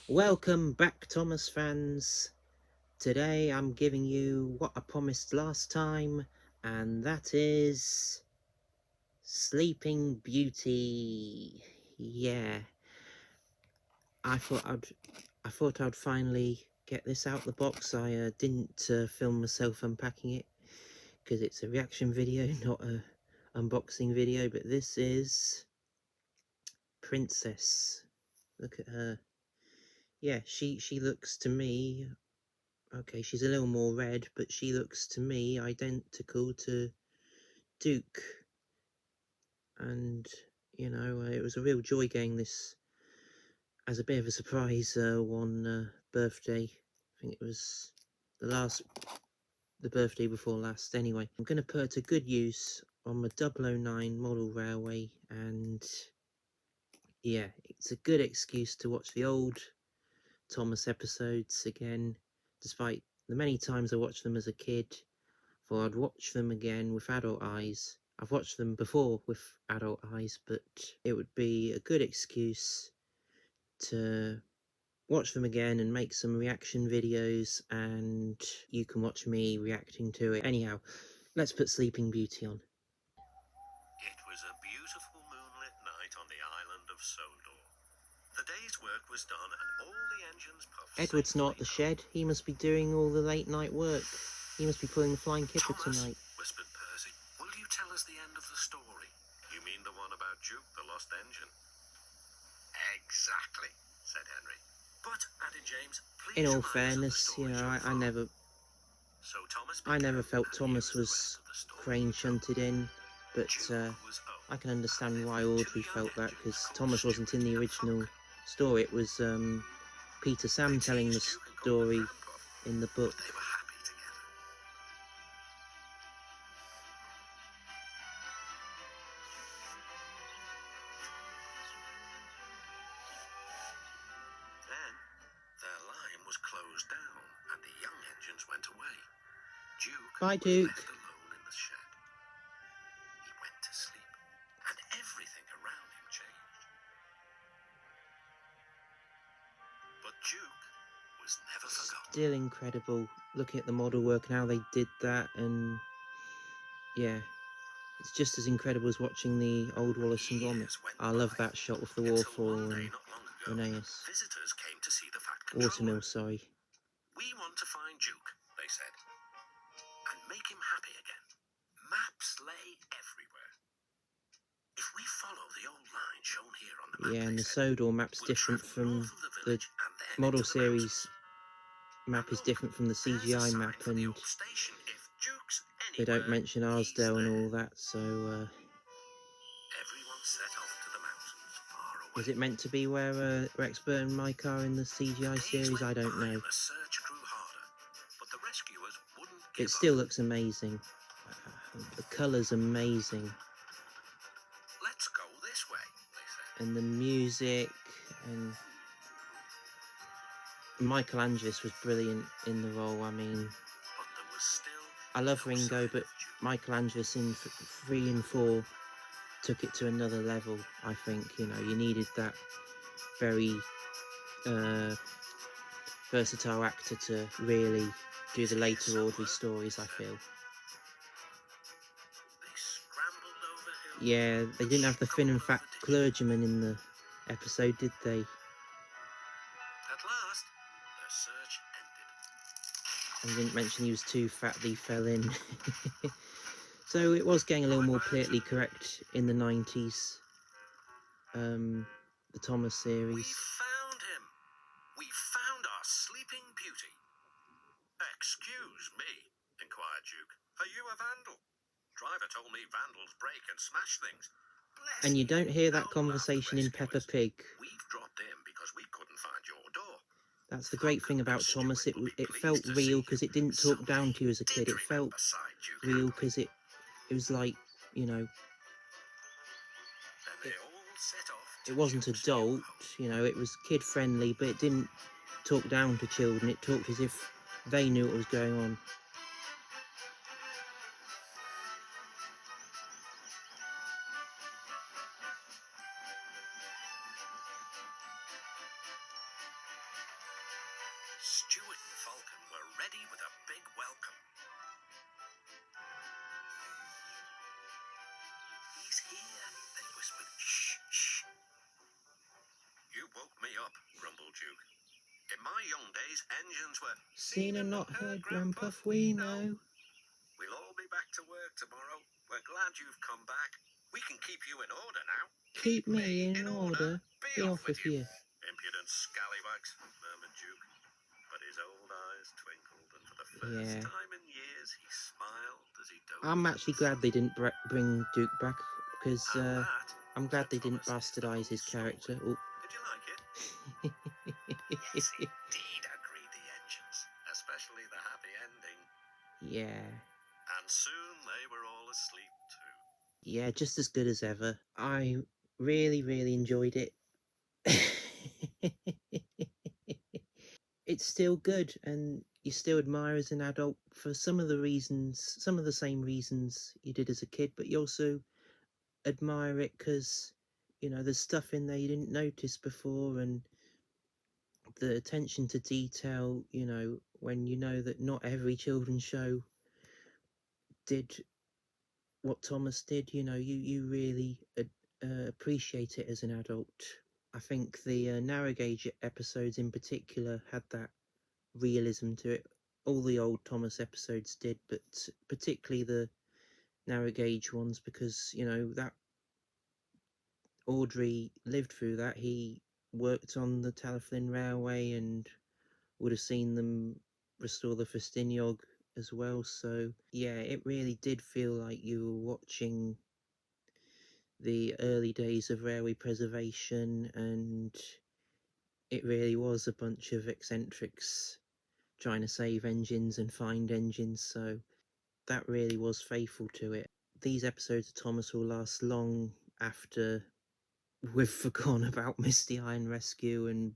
Welcome back, Thomas fans. Today I'm giving you what I promised last time, and that is Sleeping Beauty. Yeah, I thought I'd finally get this out the box. I didn't film myself unpacking it because it's a reaction video, not a unboxing video. But this is Princess. Look at her. Yeah, she looks to me. Okay, she's a little more red, but she looks to me identical to Duke. And, it was a real joy getting this as a bit of a surprise one birthday. I think it was the birthday before last. Anyway, I'm going to put it to good use on my 009 model railway, and yeah, it's a good excuse to watch the old Thomas episodes again, despite the many times I watched them as a kid. For I'd watch them again with adult eyes. I've watched them before with adult eyes, but it would be a good excuse to watch them again and make some reaction videos, and you can watch me reacting to it. Anyhow, let's put Sleeping Beauty on. It was a beautiful moonlit night on the island of Sodor. The day's work was done and all the engines puffed. Edward's not at the shed. He must be doing all the late night work. He must be pulling the Flying Kipper tonight. Whispered Percy, will you tell us the end of the story? You mean the one about Duke, the lost engine? Exactly, said Henry. But, added James, please. In all fairness, I never felt Thomas was crane shunted in, but I can understand why Audrey felt that, because Thomas wasn't in the original story. It was Peter Sam telling the story in the book. Then their line was closed down and the young engines went away. Duke Bye, was Duke. left alone in the shed. He went to sleep and everything around him changed. But Duke was never forgotten. Still incredible looking at the model work and how they did that, and yeah, it's just as incredible as watching the old Wallace and Gromit. I love that shot with the waterfall and Linnaeus. Visitors came to see the Fat Watermill, Controller. sorry. We want to find Duke, they said, and make him happy again. Maps lay everywhere. If we follow the old line shown here on the map, Yeah, and the Sodor map's different from the model series map is different from the CGI map, and they don't mention Arsdale and all that, so everyone set off to the mountains far away. is it meant to be where Rex Burt and Mike are in the CGI series? I don't know. The search grew harder, but the rescuers wouldn't give It still looks amazing. The colour's amazing. Let's go this way, they said. And the music, and Michael Angelis was brilliant in the role. I mean, But there was still I love no Ringo, sign but of Duke. Michael Angelis in 3 and 4 took it to another level. I think, you needed that very versatile actor to really do the later Audrey stories, I feel. They scrambled over hills. Yeah, they didn't have the thin and fat clergyman in the episode, did they? At last, their search ended. And didn't mention he was too fat that he fell in. So it was getting a little more politically correct in the 90s. The Thomas We series. found him. We found our sleeping beauty. Excuse me, inquired Duke. Are you a vandal? Driver told me vandals break and smash things. Bless And you you. don't hear that No, conversation in laughed the Peppa rescuers. Pig. We've dropped in because we couldn't find your door. That's the great thing about Thomas. It felt real because it didn't talk down to you as a kid. It felt real because it was like, Then they all set off to it wasn't Duke's new adult, home. it was kid friendly, but it didn't talk down to children. It talked as if they knew what was going on. Stuart and Falcon were ready with a big welcome. He's here, they whispered. Shh, shh. You woke me up, grumbled Duke. In my young days, engines were Seen and not heard, Grandpuff, we know. We'll all be back to work tomorrow. We're glad you've come back. We can keep you in order now. Keep me in order. Be off with you. Impudent scallywags, murmured Duke. But his old eyes twinkled, and for the first time in years, he smiled as he dozed. I'm actually glad they didn't bring Duke back, because I'm glad said they didn't Thomas, bastardize his character. Oh. Did you like it? Yes, indeed, agreed the engines, especially the happy ending. Yeah. And soon they were all asleep too. Yeah, just as good as ever. I really, really enjoyed it. It's still good, and you still admire as an adult for some of the reasons, some of the same reasons you did as a kid, but you also admire it because, you know, there's stuff in there you didn't notice before, and the attention to detail, you know, when you know that not every children's show did what Thomas did, you know, you really appreciate it as an adult. I think the narrow gauge episodes in particular had that realism to it. All the old Thomas episodes did, but particularly the narrow gauge ones, because, you know, that Audrey lived through that. He worked on the Talyllyn Railway and would have seen them restore the Festiniog as well. So yeah, it really did feel like you were watching the early days of railway preservation, and it really was a bunch of eccentrics trying to save engines and find engines, so that really was faithful to it. These episodes of Thomas will last long after we've forgotten about Misty Iron Rescue and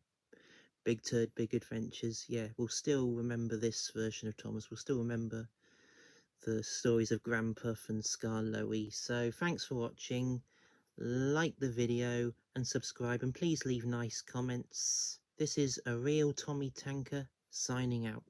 Big Turd Big Adventures. Yeah, we'll still remember this version of Thomas. We'll still remember the stories of Grandpuff and Scar Loey. So thanks for watching. Like the video and subscribe, and please leave nice comments. This is a real Tommy Tanker signing out.